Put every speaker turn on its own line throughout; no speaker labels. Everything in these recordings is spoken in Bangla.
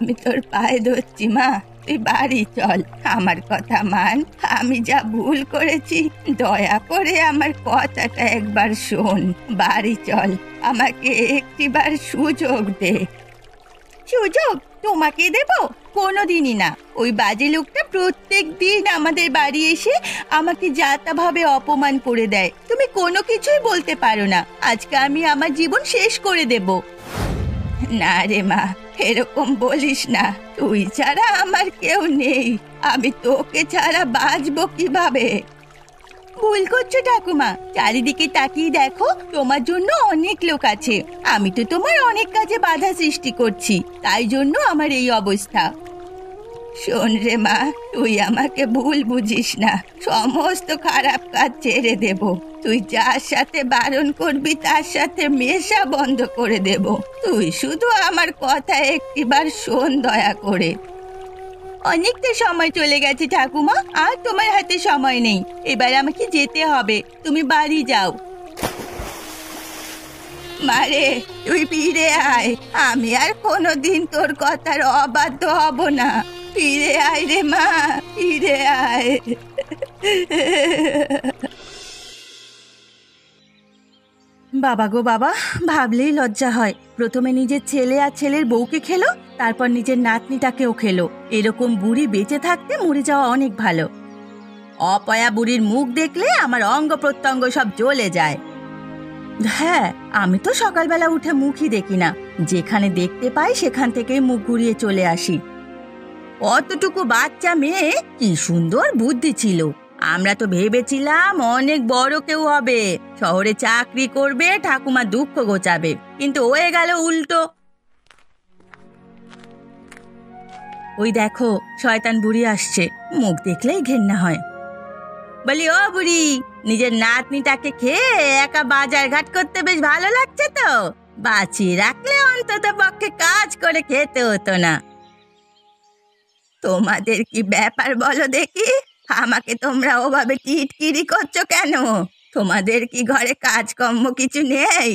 আমি তোর পায়ে ধরছি মা, তুই বাড়ি চল। আমার কথা মান, আমি যা ভুল করেছি দয়া করে আমার কথাটা একবার শোন। বাড়ি চল, আমাকে একটিবার সুযোগ দে। সুযোগ তোমাকে দেব? কোনোদিনই না। ওই বাজে লোকটা প্রত্যেক দিন আমাদের বাড়ি এসে আমাকে যাতাভাবে অপমান করে দেয়। তুমি কোনো কিছুই বলতে পারো না। আজকে আমি আমার জীবন শেষ করে দেব। না রে মা, এরকম বলিস না। তুই ছাড়া আমার কেউ নেই, আমি তোকে ছাড়া বাঁচবো কিভাবে? ভুল করছো ঠাকুমা, চারিদিকে তাকিয়ে দেখো, তোমার জন্য অনেক লোক আছে। আমি তো তোমার অনেক কাজে বাধা সৃষ্টি করছি, তাই জন্য আমার এই অবস্থা। শোন রে মা, তুই আমাকে ভুল বুঝিস না। সমস্ত খারাপ কাজ ছেড়ে দেব। তুই যার সাথে বারণ করবি তার সাথে মেশা বন্ধ করে দেব। তুই শুধু আমার কথা একটিবার শোন দয়া করে। অনেকটা সময় চলে গেছে ঠাকুমা, আর তোমার হাতে সময় নেই। এবার আমাকে যেতে হবে, তুমি বাড়ি যাও। মারে, তুই ফিরে আয়। আমি আর কোনোদিন তোর কথার অবাধ্য হব না। ফিরে আয় রে মা, ফিরে আয়। বাবা গো বাবা, ভাবলেই লজ্জা হয়। প্রথমে নিজের ছেলে আর ছেলের বউকে খেলো, তারপর নিজের নাতনিটাকেও খেলো। এরকম বুড়ি বেঁচে থাকতে মরে যাওয়া অনেক ভালো। অপয়া বুড়ির মুখ দেখলে আমার অঙ্গ প্রত্যঙ্গ সব জ্বলে যায়। হ্যাঁ, আমি তো সকালবেলা উঠে মুখই দেখি না। যেখানে দেখতে পাই সেখান থেকেই মুখ ঘুরিয়ে চলে আসি। অতটুকু বাচ্চা মেয়ে, কি সুন্দর বুদ্ধি ছিল। আমরা তো ভেবেছিলাম অনেক বড় কেউ হবে, শহরে চাকরি করবে, ঠাকুমা দুঃখ ঘোচাবে, কিন্তু হয়ে গেল উল্টো। ওই দেখো, শয়তান বুড়ি আসছে। মুখ দেখলেই ঘেন্না হয়। বলি, ও বুড়ি, নিজের নাতনিটাকে খেয়ে একা বাজার ঘাট করতে বেশ ভালো লাগছে তো? বাঁচিয়ে রাখলে অন্তত পক্ষে কাজ করে খেতে হতো না। তোমাদের কি ব্যাপার বলো দেখি? আমাকে তোমরা ওভাবে টিটকিরি করছো কেন? তোমাদের কি ঘরে কাজকর্ম কিছু নেই?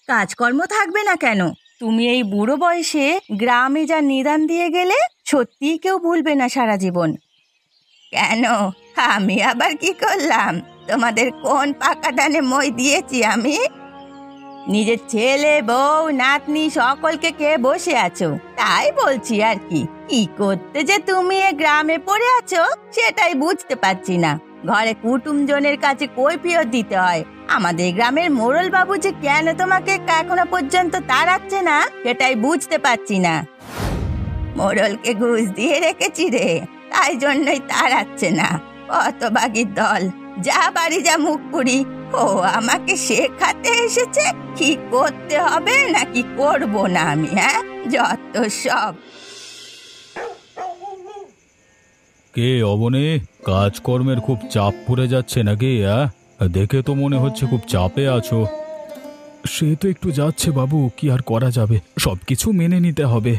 কাজকর্ম থাকবে না কেন? তুমি এই বুড়ো বয়সে গ্রামে যা নিদান দিয়ে গেলে, সত্যিই কেউ ভুলবে না সারা জীবন। কেন, আমি আবার কি করলাম? তোমাদের কোন পাকা ধানে মই দিয়েছি আমি? নিজের ছেলে বউ নাতনি সকলকে খেয়ে বসে আছো, তাই বলছি আর কি। কি করতে যে তুমি এ গ্রামে পড়ে আছো সেটাই বুঝতে পারছি না। ঘরে কুটুমজনের কাছে কৈফিয়ত দিতে হয়। আমাদের গ্রামের মোড়ল বাবু যে কেন তোমাকে এখনো পর্যন্ত তাড়াচ্ছে না সেটাই বুঝতে পারছি না। মোড়লকে ঘুষ দিয়ে রেখেছি রে, তাই জন্যই তাড়াচ্ছে না। হতভাগীর দল, যা বাড়ি যা মুখ পুরি। ও আমাকে শেখাতে এসেছে কি করতে হবে নাকি করব না আমি। হ্যাঁ, যত সব।
কে অবনে, কাজকর্মের খুব চাপ পড়ে যাচ্ছে নাকি? দেখে তো মনে হচ্ছে খুব চাপে আছো। সে তো একটু যাচ্ছে বাবু, কি আর করা যাবে, সবকিছু মেনে নিতে হবে।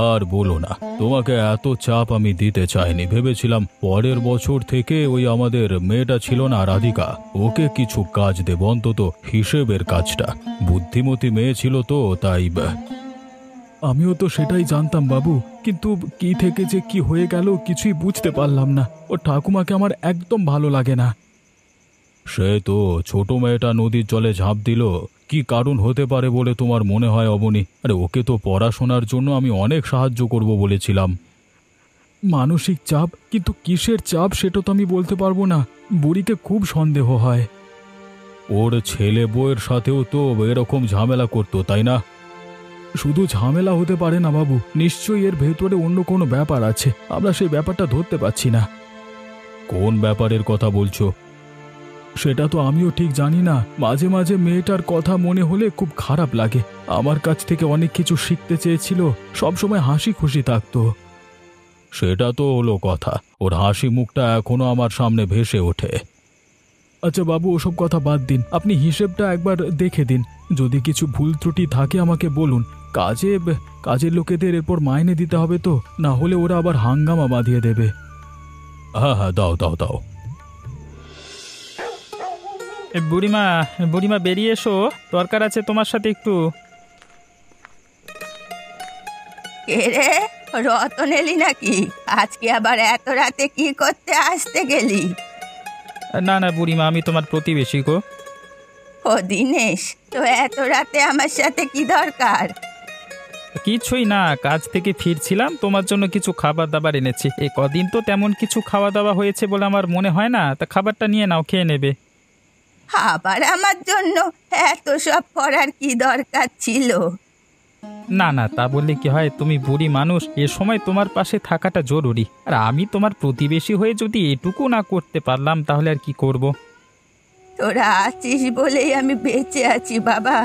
আর বলো না, তোমাকে এত চাপ আমি দিতে চাইনি। ভেবেছিলাম পরের বছর থেকে ওই আমাদের মেয়েটা ছিল না রাধিকা, ওকে কিছু কাজ দেব, অন্তত হিসেবের কাজটা। বুদ্ধিমতী মেয়ে ছিল তো, তাই। আমিও তো সেটাই জানতাম বাবু, কিন্তু কি থেকে যে কি হয়ে গেল কিছুই বুঝতে পারলাম না। ও ঠাকুমাকে আমার একদম ভালো লাগে না। সে তো ছোট মেয়েটা নদীর জলে ঝাঁপ দিল, কি কারণ হতে পারে বলে তোমার মনে হয় অবনী? আরে ওকে তো পড়াশোনার জন্য আমি অনেক সাহায্য করব বলেছিলাম। মানসিক চাপ, কিন্তু কিসের চাপ সেটা তো আমি বলতে পারবো না। বুড়িতে খুব সন্দেহ হয়। ওর ছেলে বউয়ের সাথেও তো এরকম ঝামেলা করতো, তাই না? শুধু ঝামেলা হতে পারে না বাবু, নিশ্চয়ই এর ভেতরে অন্য কোনো ব্যাপার আছে, আমরা সেই ব্যাপারটা ধরতে পারছি না। কোন ব্যাপারের কথা বলছো? সেটা তো আমিও ঠিক জানি না। মাঝে মাঝে মেয়েটার কথা মনে হলে খুব খারাপ লাগে। আমার কাছ থেকে অনেক কিছু শিখতে চেয়েছিল, সবসময় হাসি খুশি থাকতো। সেটা তো হলো কথা, ওর হাসি মুখটা এখনো আমার সামনে ভেসে ওঠে। আচ্ছা বাবু, ওসব কথা বাদ দিন, আপনি হিসেবটা একবার দেখে দিন। যদি কিছু ভুল ত্রুটি থাকে আমাকে বলুন। কাজের লোকেদের এরপর মাইনে দিতে হবে তো, না হলে ওরা আবার হাঙ্গামা বাঁধিয়ে দেবে। হ্যাঁ হ্যাঁ, দাও দাও দাও।
বুড়িমা, বুড়িমা বেরিয়ে এসো, দরকার আছে তোমার সাথে একটু।
কে রে, রতন এলি নাকি? আজকে আবার এত রাতে কি করতে আসতে গেলি?
না না বুড়িমা, আমি তোমার প্রতিবেশী গো।
ও দিনেশ, তো এত রাতে আমার সাথে কি দরকার?
কিছুই না, কাজ থেকে ফিরছিলাম, তোমার জন্য কিছু খাবার দাবার এনেছি। এই কদিন তো তেমন কিছু খাওয়া দাওয়া হয়েছে বলে আমার মনে হয় না, তা খাবারটা নিয়ে নাও, খেয়ে নেবে।
আবার আমার জন্য এত সব করার কি দরকার ছিল?
না না, তা বললে কি হয়, তুমি বুড়ি মানুষ, এ সময় তোমার পাশে থাকাটা জরুরি। আর আমি তোমার প্রতিবেশী হয়ে যদি এটুকু না করতে পারলাম তাহলে আর কি করব।
তোরা আছিস বলেই আমি বেঁচে আছি বাবা,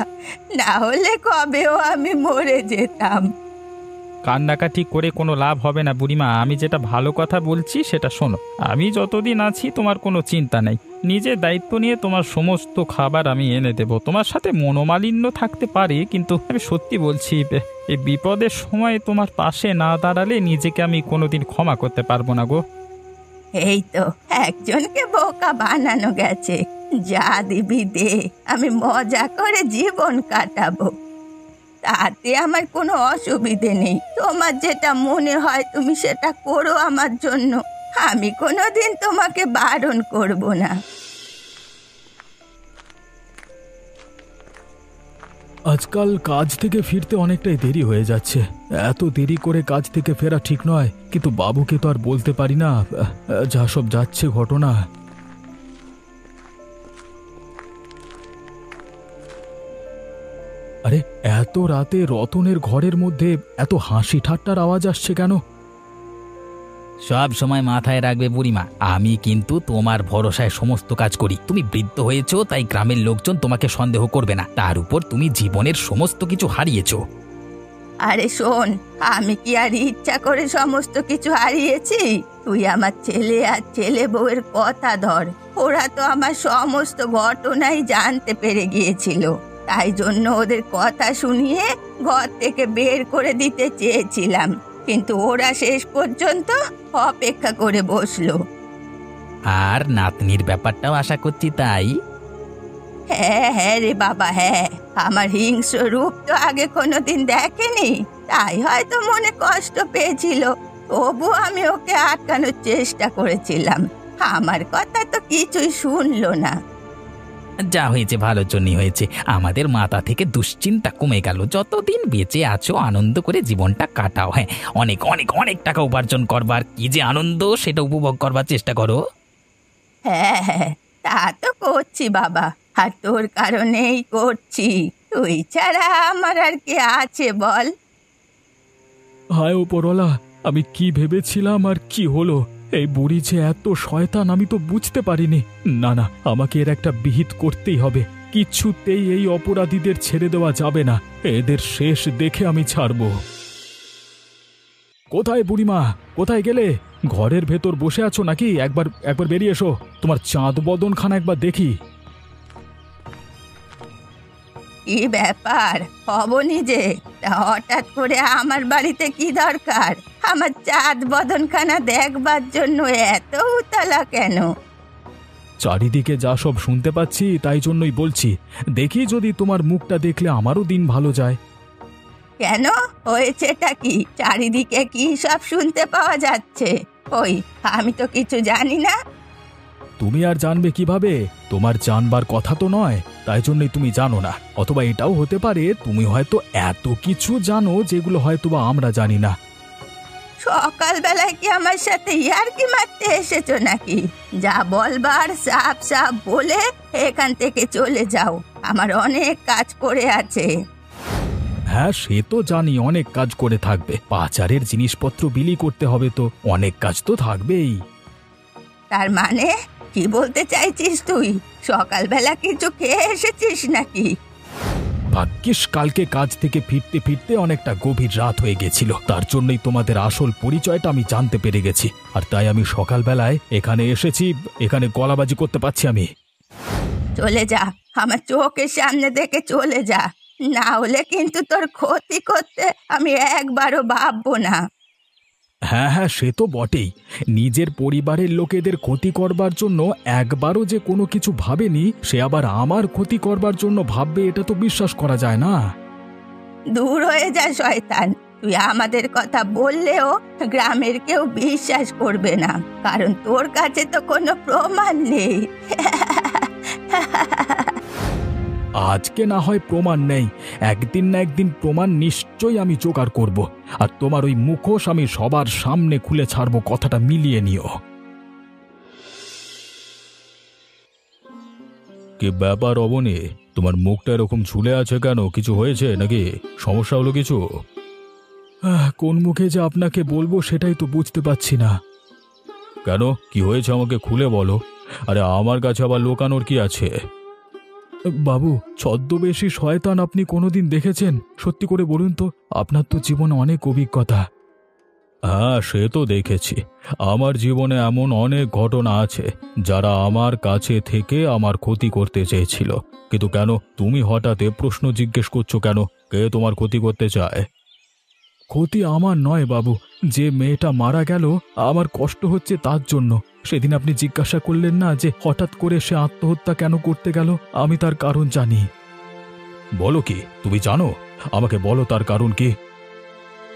না হলে কবেও আমি মরে যেতাম।
কান্নাকাটি করে কোনো লাভ হবে না বুড়িমা, আমি যেটা ভালো কথা বলছি সেটা শোনো। আমি যতদিন আছি তোমার কোনো চিন্তা নেই, নিজের দায়িত্ব নিয়ে তোমার সমস্ত খাবার আমি এনে দেব। তোমার সাথে মনোমালিন্য থাকতে পারে, কিন্তু আমি সত্যি বলছি, এই বিপদের সময় তোমার পাশে না দাঁড়ালে নিজেকে আমি কোনোদিন ক্ষমা করতে পারবো না গো।
এই তো একজনকে বোকা বানানো গেছে, যা দিবি দে, আমি মজা করে জীবন কাটাবো, তাতে আমার কোনো অসুবিধে নেই। তোমার যেটা মনে হয় তুমি সেটা করো আমার জন্য, আমি কোনোদিন তোমাকে বারণ করব না।
আজকাল কাজ থেকে ফিরতে অনেকটাই দেরি হয়ে যাচ্ছে। এত দেরি করে কাজ থেকে ফেরা ঠিক নয়, কিন্তু বাবুকে তো আর বলতে পারি না। যা সব যাচ্ছে ঘটনা। আরে, এত রাতে রতনের ঘরের মধ্যে এত হাসি ঠাট্টার আওয়াজ আসছে কেন?
সব সময় মাথায় রাখবে বুড়িমা, আমি কিন্তু তোমার ভরসায় সমস্ত কাজ করি। তুমি বৃদ্ধ হয়েছো তাই গ্রামের লোকজন তোমাকে সন্দেহ করবে না, তার উপর তুমি জীবনের সমস্ত কিছু হারিয়েছো।
আরে শোন, আমি কি আর ইচ্ছা করে সমস্ত কিছু হারিয়েছি? তুই আমার ছেলে আর ছেলে বউয়ের কথা ধর, ওরা তো আমার সমস্ত ঘটনাই জানতে পেরে গিয়েছিল, তাই জন্য ওদের কথা শুনিয়ে ঘর থেকে বের করে দিতে চেয়েছিলাম, কিন্তু ওরা শেষ পর্যন্ত অপেক্ষা করে বসলো।
আর নাতনির ব্যাপারটাও আশা করছি তাই।
হ্যাঁ হ্যাঁ রে বাবা, হ্যাঁ, আমার হিংস্র রূপ তো আগে কোনোদিন দেখেনি, তাই হয়তো মনে কষ্ট পেয়েছিল, তবু আমি ওকে আটকানোর চেষ্টা করেছিলাম, আমার কথা তো কিছুই শুনলো না।
যা হয়েছে ভালোর জন্যই হয়েছে, আমাদের মাথা থেকে দুশ্চিন্তা কমে গেল। যতদিন বেঁচে আছো আনন্দ করে জীবনটা কাটাও। হ্যাঁ, অনেক অনেক অনেক টাকা উপার্জন করবার কি যে আনন্দ সেটা উপভোগ করবার চেষ্টা করো।
হ্যাঁ হ্যাঁ, তা তো করছি বাবা, আর তোর কারণেই করছি, তুই ছাড়া আমার আর কে আছে বল?
হায় ওপরওয়ালা, আমি কি ভেবেছিলাম আর কি হলো? এই বুড়ি যে এত শয়তান আমি তো বুঝতে পারিনি। না না, আমাকে এর একটা বিহিত করতেই হবে। কিছুতেই এই অপরাধীদের ছেড়ে দেওয়া যাবে না, এদের শেষ দেখে আমি ছাড়ব। কোথায় বুড়িমা, কোথায় গেলে? ঘরের ভেতর বসে আছো নাকি? একবার একবার বেরিয়ে এসো, তোমার চাঁদ বদনখানা একবার দেখি।
কি ব্যাপার হবনি যে, তা হঠাৎ করে আমার বাড়িতে কি দরকার? আমার চাঁদ বদনখানা দেখবার জন্য এত উতলা কেন?
চারিদিকে যা সব শুনতে পাচ্ছি তাই জন্যই বলছি, দেখি যদি তোমার মুখটা দেখলে আমারও দিন ভালো যায়।
কেন, হয়েছেটা কি? চারিদিকে কি সব শুনতে পাওয়া যাচ্ছে? ওই, আমি তো কিছু জানি না।
তুমি আর জানবে কিভাবে? তোমার জানবার কথা তো নয়, তাই জন্যই তুমি জানো না। অথবা এটাও হতে পারে তুমি হয়তো এত কিছু জানো যেগুলো হয়তো বা আমরা জানি না।
সকালবেলায় কি আমার সাথে ইয়ার্কি মারতে এসেছো নাকি? যা বলবার সাফ সাফ বলে এখান থেকে চলে যাও, আমার অনেক কাজ পড়ে আছে।
হ্যাঁ, সে তো জানি অনেক কাজ করে থাকবে, পাচারের জিনিসপত্র বিলি করতে হবে, তো অনেক কাজ তো থাকবেই।
তার মানে কি বলতে চাইছিস তুই? সকালবেলা কিছু খেয়ে এসেছিস নাকি?
ভাগ্যিস কালকে কাজ থেকে ফিরতে ফিরতে অনেকটা গভীর রাত হয়ে গেছিল, তার জন্যই তোমাদের আসল পরিচয়টা আমি জানতে পেরে গেছি, আর তাই আমি সকালবেলায় এখানে এসেছি, এখানে গলাবাজি করতে পারছি আমি।
চলে যা, আমার চোখের সামনে দেখে চলে যা, না হলে কিন্তু তোর ক্ষতি করতে আমি একবারও ভাববো না।
হ্যাঁ হ্যাঁ, সে তো বটেই। নিজের পরিবারের লোকেদের ক্ষতি করবার জন্য একবারও যে কোনো কিছু ভাবেনি, সে আবার আমার ক্ষতি করবার জন্য ভাববে, এটা তো বিশ্বাস করা যায় না।
দূর হয়ে যা শয়তান, তুই আমাদের কথা বললেও গ্রামের কেউ বিশ্বাস করবে না, কারণ তোর কাছে তো কোনো প্রমাণ নেই।
আজকে না হয় প্রমাণ নেই, একদিন না একদিন প্রমাণ নিশ্চয়ই আমি জোগাড় করব, আর তোমার ওই মুখোশ আমি সবার সামনে খুলে ছাড়বো, কথাটা মিলিয়ে নিও। কি ব্যাপার অবনী, তোমার মুখটা এরকম ঝুলে আছে কেন? কিছু হয়েছে নাকি? সমস্যা হলো কিছু? কোন মুখে যে আপনাকে বলবো সেটাই তো বুঝতে পারছি না। কেন, কি হয়েছে আমাকে খুলে বলো। আরে আমার কাছে আবার লোকানোর কি আছে? বাবু, ছদ্মবেশী শয়তান আপনি কোনোদিন দেখেছেন? সত্যি করে বলুন তো, আপনার তো জীবনে অনেক অভিজ্ঞতা। হ্যাঁ, সে তো দেখেছি। আমার জীবনে এমন অনেক ঘটনা আছে যারা আমার কাছে থেকে আমার ক্ষতি করতে চেয়েছিল, কিন্তু কেন তুমি হঠাৎ প্রশ্ন জিজ্ঞেস করছো কেন? কে তোমার ক্ষতি করতে চায়? ক্ষতি আমার নয় বাবু, যে মেয়েটা মারা গেল আমার কষ্ট হচ্ছে তার জন্য। সেদিন আপনি জিজ্ঞাসা করলেন না যে হঠাৎ করে সে আত্মহত্যা কেন করতে গেল? আমি তার কারণ জানি। বলো কি, তুমি জানো? আমাকে বলো তার কারণ কি।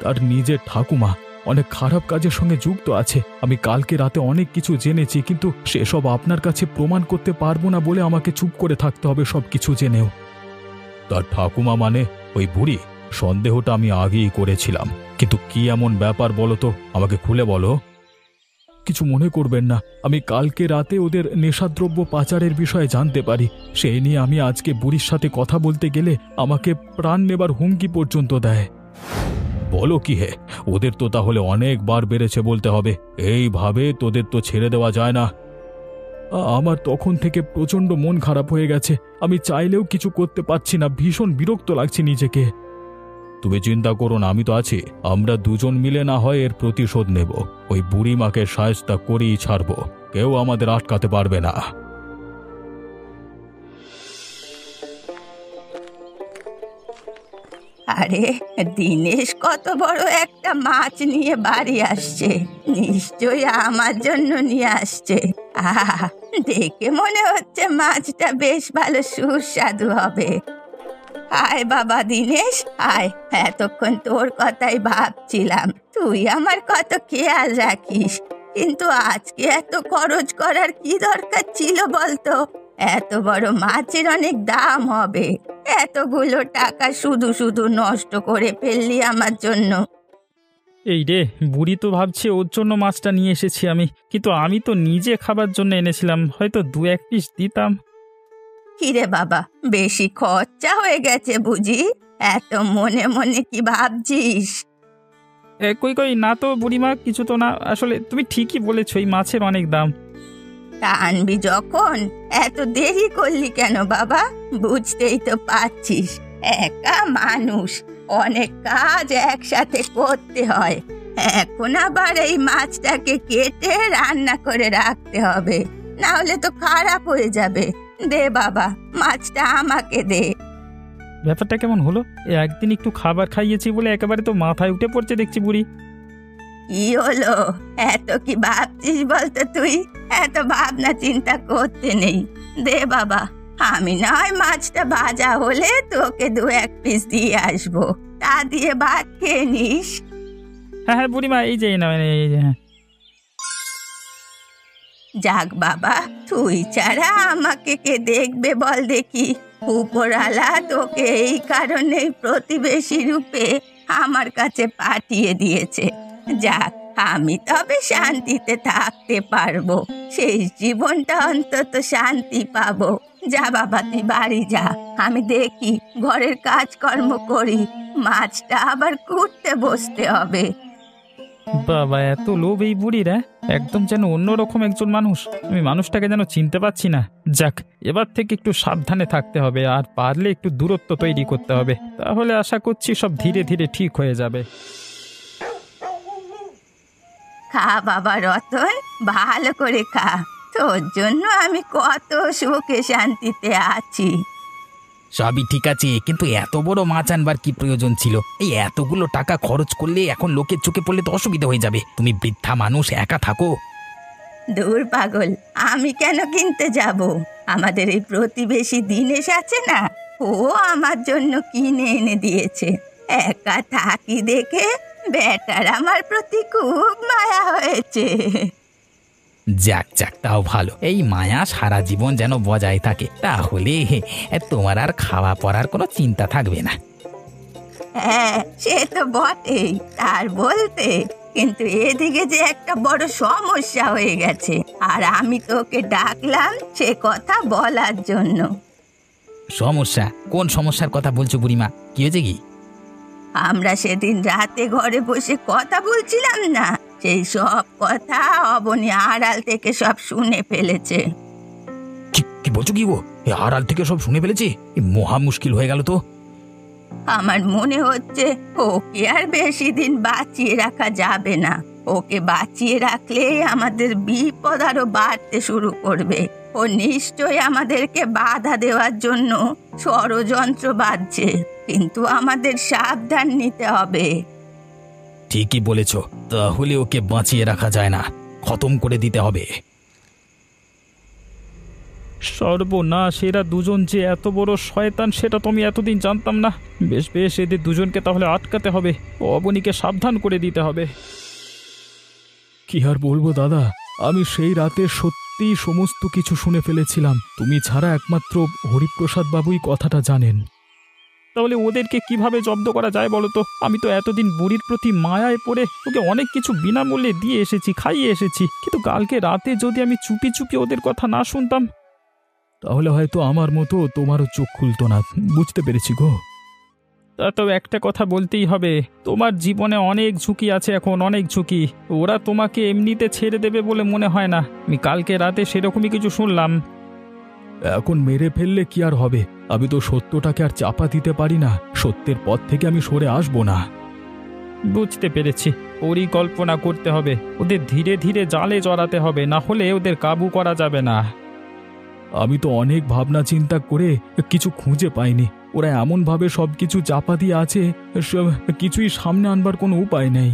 তার নিজের ঠাকুমা অনেক খারাপ কাজের সঙ্গে যুক্ত আছে। আমি কালকে রাতে অনেক কিছু জেনেছি, কিন্তু সেসব আপনার কাছে প্রমাণ করতে পারবো না বলে আমাকে চুপ করে থাকতে হবে সব কিছু জেনেও। তার ঠাকুমা মানে ওই বুড়ি? সন্দেহটা আমি আগেই করেছিলাম, কিন্তু কি এমন ব্যাপার বলো তো, আমাকে খুলে বলো। কিছু মনে করবেন না, আমি কালকে রাতে ওদের নেশাদ্রব্য পাচারের বিষয়ে জানতে পারি। সেই নিয়ে আমি আজকে বুড়ির সাথে কথা বলতে গেলে আমাকে প্রাণ নেবার হুমকি পর্যন্ত দেয়। বলো কি হে, ওদের তো তাহলে অনেকবার বেড়েছে বলতে হবে। এইভাবে তোদের তো ছেড়ে দেওয়া যায় না। আমার তখন থেকে প্রচণ্ড মন খারাপ হয়ে গেছে, আমি চাইলেও কিছু করতে পারছি না, ভীষণ বিরক্ত লাগছে নিজেকে। তুমি চিন্তা করো না, আমি তো আছি। আমরা দুজন মিলে না হয় এর প্রতিশোধ নেব। ওই বুড়ি মাকে শায়েস্তা করেই ছাড়বো, কেউ আমাদের আটকাতে পারবে না।
আরে, দিনেশ কত বড় একটা মাছ নিয়ে বাড়ি আসছে, নিশ্চয়ই আমার জন্য নিয়ে আসছে। আহা, দেখে মনে হচ্ছে মাছটা বেশ ভালো সুস্বাদু হবে। আয় বাবা দিনেশ, আয়। এতক্ষণ তোর কথাই ভাবছিলাম, তুই আমার কত খেয়াল রাখিস, কিন্তু আজকে এত খরচ করার কি দরকার ছিল বলতো? এত বড় মাছের অনেক দাম হবে, এতগুলো টাকা শুধু শুধু নষ্ট করে ফেললি আমার জন্য।
এই রে, বুড়ি তো ভাবছে ওর জন্য মাছটা নিয়ে এসেছি আমি, কিন্তু আমি তো নিজে খাবার জন্য এনেছিলাম, হয়তো 2-1 পিস দিতাম।
কিরে বাবা, বেশি খরচা হয়ে গেছে বুঝি? এত মনে মনে কি ভাবছিস?
কই কই, না তো বুড়িমা, কিছু তো না। আসলে তুমি ঠিকই বলেছো, এই মাছের অনেক দাম।
তা আনবি যখন এত দেরি করলি কেন বাবা? বুঝতেই তো পারছিস, একা মানুষ, অনেক কাজ একসাথে করতে হয়। এখন আবার এই মাছটাকে কেটে রান্না করে রাখতে হবে, না হলে তো খারাপ হয়ে যাবে। দে বাবা, মাছটা আমাকে দে।
ব্যাপারটা কেমন হলো? একদিন একটু খাবার খাইয়েছি বলে একেবারে তো মাথায় উঠে পড়ছে দেখছি বুড়ি।
কি হলো, এত কি ভাবছিস বলতো তুই? এত ভাবনা চিন্তা করতে নেই, দে বাবা। আমি না হয় মাছটা ভাজা হলে তোকে 2-1 পিস দিয়ে আসবো, তা দিয়ে ভাত খেয়ে নিস।
হ্যাঁ হ্যাঁ বুড়িমা, এই যে না, এই যে। হ্যাঁ,
যাক বাবা, তুই ছাড়া আমাকে কে দেখবে বল দেখি? উপরওয়ালা তোকে এই কারণেই প্রতিবেশী রূপে আমার কাছে পাঠিয়ে দিয়েছে। যাক, আমি তবে শান্তিতে থাকতে পারবো, সেই জীবনটা অন্তত শান্তি পাবো। যা বাবা, তুই বাড়ি যা, আমি দেখি ঘরের কাজকর্ম করি, মাছটা আবার কুটতে বসতে হবে।
বাবা, এত লোভ এই বুড়ির! একদম যেন অন্যরকম একজন মানুষ। আমি মানুষটাকে যেন চিনতে পারছি না। যাক, এবার থেকে একটু সাবধানে থাকতে হবে, আর পারলে একটু দূরত্ব তৈরি করতে হবে, তাহলে আশা করছি সব ধীরে ধীরে ঠিক হয়ে যাবে।
খা বাবা রতন, ভালো করে খা, তোর জন্য আমি কত সুখে শান্তিতে আছি।
সবই ঠিক আছে, কিন্তু এত বড় মাছ আনবার কি প্রয়োজন ছিল? এই এতগুলো টাকা খরচ করলে এখন লোকের চোখে পড়লে তো অসুবিধা হয়ে যাবে। তুমি বৃদ্ধা মানুষ, একা থাকো।
দূর পাগল, আমি কেন কিনতে যাব? আমাদের এই প্রতিবেশী দিনেশ আছে না, ও আমার জন্য কিনে এনে দিয়েছে। একা থাকি দেখে বেটার আমার প্রতি খুব মায়া হয়েছে।
যাক যাক, তাও ভালো। এই মায়া সারা জীবন যেন বজায় থাকে, তাহলে তোমার আর খাওয়া পড়ার কোনো চিন্তা থাকবে না।
হ্যাঁ, সে তো বটেই, তার বলতে, কিন্তু এদিকে যে একটা বড় সমস্যা হয়ে গেছে, আর আমি তোকে ডাকলাম সে কথা বলার জন্য।
সমস্যা? কোন সমস্যার কথা বলছো বুড়িমা? কি হয়েছে কি?
আমরা সেদিন রাতে ঘরে বসে কথা বলছিলাম না, সেই সব কথা অবনী আড়াল থেকে সব শুনে ফেলেছে।
কি বলছো কি গো? আড়াল থেকে সব শুনে ফেলেছে? মহা মুশকিল হয়ে গেল তো।
আমার মনে হচ্ছে ওকে আর বেশি দিন বাঁচিয়ে রাখা যাবে না। ওকে বাঁচিয়ে রাখলে আমাদের বিপদ আরো বাড়তে শুরু করবে। ও নিশ্চয়ই আমাদেরকে বাধা দেওয়ার জন্য ষড়যন্ত্র বাঁধছে, কিন্তু আমাদের সাবধান নিতে হবে।
ঠিকই বলেছ, তাহলে ওকে বাঁচিয়ে রাখা যায় না, খতম করে দিতে হবে।
সর্বনাশ, এরা দুজন যে এত বড় শয়তান সেটা তো আমি এতদিন জানতাম না। বেশ বেশ, এদের দুজনকে তাহলে আটকাতে হবে, অবনীকে সাবধান করে দিতে হবে।
কি আর বলবো দাদা, আমি সেই রাতে সত্যিই সমস্ত কিছু শুনে ফেলেছিলাম। তুমি ছাড়া একমাত্র হরিপ্রসাদ বাবুই কথাটা জানেন।
তাহলে ওদেরকে কিভাবে জব্দ করা যায় বলো তো? আমি তো এতদিন বুড়ির প্রতি মায়ায় পড়ে ওকে অনেক কিছু বিনামূল্যে দিয়ে এসেছি, খাইয়ে এসেছি, কিন্তু কালকে রাতে যদি আমি চুপি চুপি ওদের কথা না শুনতাম,
তাহলে হয়তো আমার মতো তোমারও চোখ খুলতো না। বুঝতে পেরেছি গো।
তা তো একটা কথা বলতেই হবে, তোমার জীবনে অনেক ঝুঁকি আছে, এখন অনেক ঝুঁকি। ওরা তোমাকে এমনিতে ছেড়ে দেবে বলে মনে হয় না। আমি কালকে রাতে সেরকমই কিছু শুনলাম।
এখন মেরে ফেললে কি আর হবে? আমি তো সত্যটাকে আর চাপা দিতে পারি না। সত্যের পথ থেকে আমি সরে আসবো না।
বুঝতে পেরেছি, পরিকল্পনা করতে হবে, ওদের ধীরে ধীরে জালে জড়াতে হবে, না হলে ওদের কাবু করা যাবে না।
আমি তো অনেক ভাবনা চিন্তা করে কিছু খুঁজে পাইনি। ওরা এমনভাবে সবকিছু চাপা দিয়ে আছে, কিছুই সামনে আনবার কোনো উপায় নেই।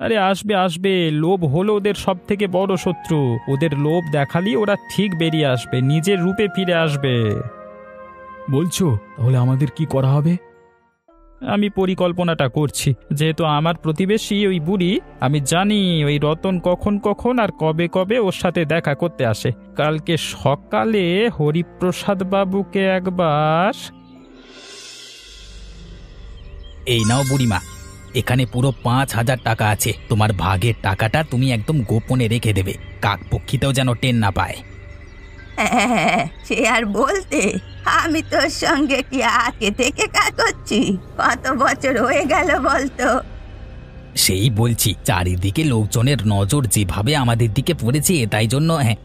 আরে আসবে আসবে, লোভ হলো ওদের সব থেকে বড় শত্রু। ওদের লোভ দেখালি ওরা ঠিক বেরিয়ে আসবে, নিজের রূপে ফিরে আসবে।
বলছো তাহলে আমাদের কি করা হবে?
আমি পরিকল্পনাটা করছি। যেহেতু আমার প্রতিবেশী ওই বুড়ি, আমি জানি ওই রতন কখন কখন আর কবে কবে ওর সাথে দেখা করতে আসে। কালকে সকালে হরিপ্রসাদ বাবুকে একবার।
এই নাও বুড়িমা, এখানে পুরো 5,000 টাকা আছে। তোমার ভাগের টাকাটা তুমি একদম গোপনে রেখে দেবে, কাকপক্ষিতেও যেন টেন না পায়।
হ্যাঁ, সে আর বলতে, আমি তোর সঙ্গে কি আগে থেকে কাজ করছি? কত বছর হয়ে গেল বলতো?
সেই বলছি, চারিদিকে লোকজনের নজর যেভাবে আমাদের দিকে পড়েছে, তাই জন্য। হ্যাঁ,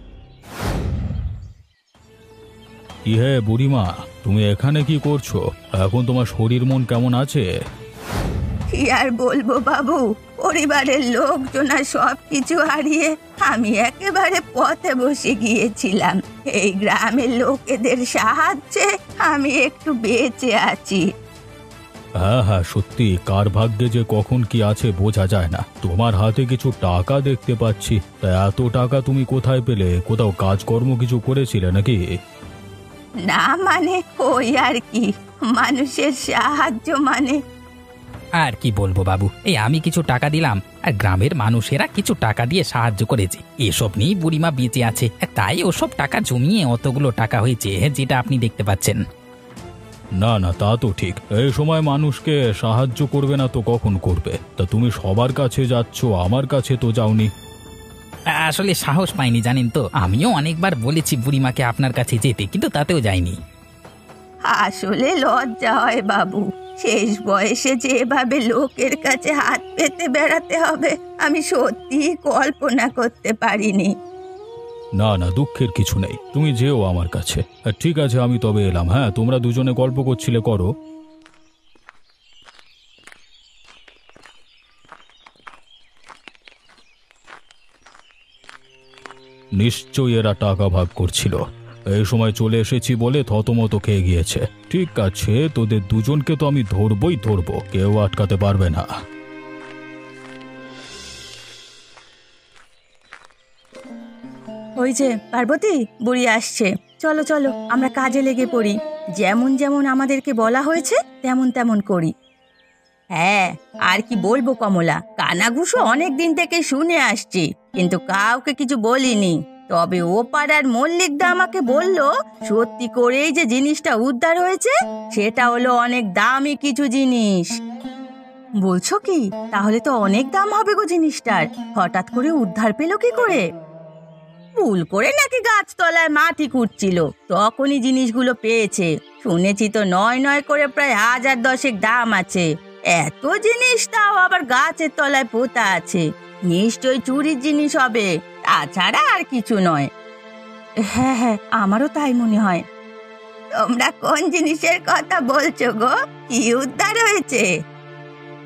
কি হে বুড়িমা, তুমি এখানে কি করছো? এখন তোমার শরীর মন কেমন আছে?
কি আর বলবো বাবু, পরিবারের লোকজন সব কিছু হারিয়ে আমি একেবারে পথে বসে গিয়েছিলাম। এই গ্রামের লোকেদের সাহায্যে আমি একটু বেঁচে আছি।
হ্যাঁ হ্যাঁ, সত্যি কার ভাগ্যে যে কখন কি আছে বোঝা যায় না। তোমার হাতে কিছু টাকা দেখতে পাচ্ছি, তা এত টাকা তুমি কোথায় পেলে? কোথাও কাজকর্ম কিছু করেছিলে নাকি?
না মানে ওই আর কি, মানুষের সাহায্য মানে।
আর কি বলবো বাবু, এই আমি কিছু টাকা দিলাম, আর গ্রামের মানুষেরা কিছু টাকা দিয়ে সাহায্য করেছে। এসব নিয়েই বুড়িমা বেঁচে আছে, তাই ওসব টাকা জমিয়ে অতগুলো টাকা হয়েছে, যেটা আপনি দেখতে পাচ্ছেন।
না না, তা তো ঠিক। এই সময় মানুষকে সাহায্য করবে না তো কখন করবে? তা তুমি সবার কাছে যাচ্ছ, আমার কাছে তো যাওনি।
আসলে সাহস পাইনি জানেন তো। আমিও অনেকবার বলেছি বুড়িমাকে আপনার কাছে যেতে, কিন্তু তাতেও যাইনি।
আসলে লজ্জা হয় বাবু, শেষ বয়সে যে এভাবে লোকের কাছে হাত পেতে বেড়াতে হবে আমি সত্যি কল্পনা করতে পারিনি।
না না, দুঃখের কিছু নেই, তুমি যেও আমার কাছে। ঠিক আছে, আমি তবে এলাম। হ্যাঁ, তোমরা দুজনে গল্প করছিলে, করো। নিশ্চয়ই এরা টাকা ভাগ করছিল। এই সময় চলে এসেছি বলে থতমত খেয়ে গিয়েছে। ঠিক আছে, তোদের দুজনকে তো আমি ধরবই ধরবো, কেউ আটকাতে পারবে না।
ওই যে পার্বতী, বুড়ি আসছে। চলো চলো, আমরা কাজে লেগে পড়ি। যেমন যেমন আমাদেরকে বলা হয়েছে তেমন তেমন করি। হ্যাঁ, আর কি বলবো কমলা, কানাঘুষো অনেক দিন থেকে শুনে আসছি, কিন্তু কাউকে কিছু বলিনি। তবে ও পাড়ার মল্লিকদা আমাকে বলল, সত্যি করেই যে জিনিসটা উদ্ধার হয়েছে, সেটা হলো অনেক দামি কিছু জিনিস। বলছো কি? তাহলে তো অনেক দাম হবে গো জিনিসটার। হঠাৎ করে উদ্ধার পেলো কি করে? ভুল করে নাকি গাছতলায় মাটি খুঁড়ছিল, তখনই জিনিসগুলো পেয়েছে। শুনেছি তো নয় নয় করে প্রায় 1000-10 দাম আছে। এত জিনিস, তাও আবার গাছের তলায় পোতা আছে। নিশ্চয়ই চুরির জিনিস হবে, তাছাড়া আর কিছু নয়। হ্যাঁ হ্যাঁ, আমারও তাই মনে হয়। তোমরা কোন জিনিসের কথা বলছো গো? কি উদ্ধার হয়েছে?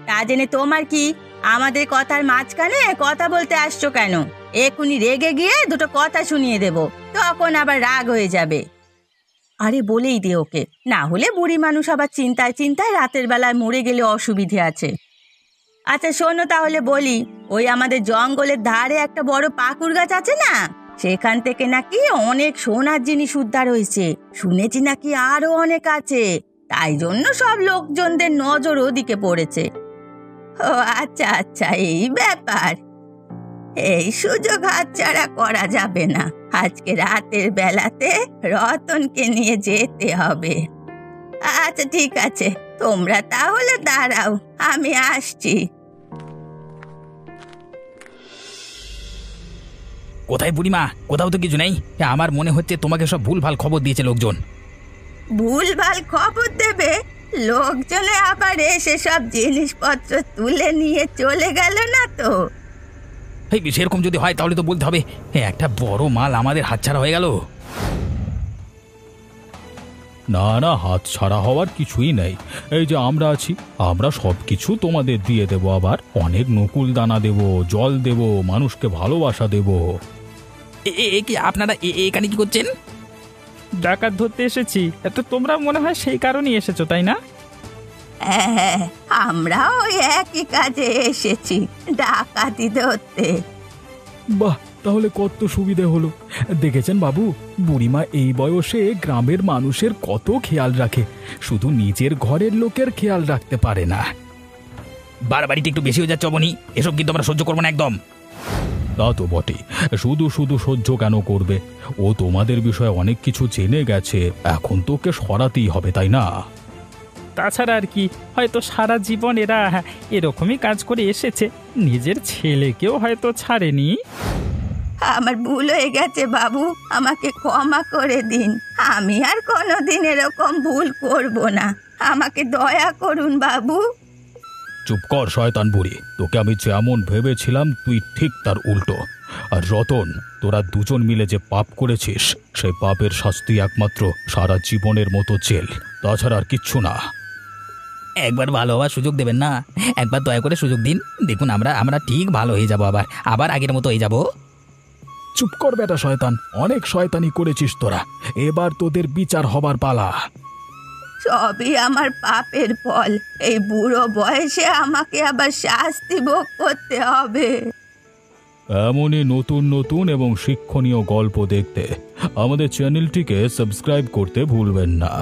তা জেনে তোমার কি? আমাদের কথার মাঝখানে কথা বলতে আসছো কেন? এখুনি রেগে গিয়ে দুটো কথা শুনিয়ে দেব, তখন আবার রাগ হয়ে যাবে। আরে বলেই দে ওকে, না হলে বুড়ি মানুষ আবার চিন্তায় চিন্তায় রাতের বেলায় মরে গেলে অসুবিধে আছে। আচ্ছা শোনো তাহলে বলি, ওই আমাদের জঙ্গলের ধারে একটা বড় পাকুড় গাছ আছে না, সেখান থেকে নাকি অনেক সোনার জিনিস উদ্ধার হয়েছে। শুনেছি নাকি আরো অনেক আছে, তাই জন্য সব লোকজনদের নজর ওদিকে পড়েছে। ও আচ্ছা আচ্ছা, এই ব্যাপার। এই সুযোগ হাতছাড়া করা যাবে না। আজকে রাতের বেলাতে রতনকে নিয়ে যেতে হবে। আচ্ছা ঠিক আছে, তোমরা তাহলে দাঁড়াও, আমি আসছি।
কোথায় বুড়িমা? কোথাও তো কিছু নেই। আমার মনে হচ্ছে তোমাকে সব ভুলভাল খবর দিয়েছে লোকজন।
ভুলভাল খবর দেবে? লোকজনে আবার এসে সব জিনিসপত্র তুলে নিয়ে চলে গেল না তো?
এই সেরকম যদি হয় তাহলে তো বলতে হবে একটা বড় মাল আমাদের হাতছাড়া হয়ে গেল।
না না, হাত ছাড়া হওয়ার কিছুই নেই। এই যে আমরা আছি, আমরা সবকিছু তোমাদের দিয়ে দেব। আবার অনেক নকুল দানা দেব, জল দেব, মানুষকে ভালোবাসা দেব।
কি আপনারা এখানে কি করছেন?
ডাকাত ধরতে এসেছি, তো তোমরা মনে হয় সেই কারণেই এসেছো, তাই না?
হ্যাঁ, আমরাও ওই একই কাজে এসেছি, ডাকাতি ধরতে।
বাহ, তাহলে কত সুবিধে হলো। দেখেছেন বাবু, বুড়িমা এই বয়সে গ্রামের মানুষের কত খেয়াল রাখে, শুধু নিজের ঘরের লোকের খেয়াল রাখতে পারে না।
বাড়াবাড়িটা একটু বেশি হয়ে যাচ্ছে অবনি, এসব কিন্তু আমরা সহ্য করবো না একদম।
তা তো বটে, শুধু শুধু সহ্য কেন করবে? ও তোমাদের বিষয়ে অনেক কিছু জেনে গেছে, এখন তোকে সরাতেই হবে, তাই না?
তাছাড়া আর কি, হয়তো সারা জীবন এরা এরকমই কাজ করে এসেছে, নিজের ছেলেকেও হয়তো ছাড়েনি।
আমার ভুল হয়ে গেছে বাবু, আমাকে ক্ষমা করে দিন। আমি আর কোনোদিন এরকম ভুল করব না, আমাকে দয়া করুন বাবু।
চুপ কর শয়তান বুড়ি, তোকে আমি যেমন ভেবেছিলাম তুই ঠিক তার উল্টো। আর রতন, তোরা দুজন মিলে যে পাপ করেছিস, সেই পাপের শাস্তি একমাত্র সারা জীবনের মতো জেল, তাছাড়া আর কিচ্ছু না।
একবার ভালো হওয়ার সুযোগ দেবেন না? একবার দয়া করে সুযোগ দিন, দেখুন আমরা ঠিক ভালো হয়ে যাব, আবার আগের মতো হয়ে যাব।
চুপ কর বেটা শয়তান, অনেক শয়তানি করেছিস তোরা, এবার তোদের বিচার হবার পালা।
সবই আমার পাপের ফল, এই বুড়ো বয়সে আমাকে আবার শাস্তি ভোগ করতে হবে।
এমনই নতুন নতুন এবং শিক্ষণীয় গল্প দেখতে আমাদের চ্যানেলটিকে সাবস্ক্রাইব করতে ভুলবেন না।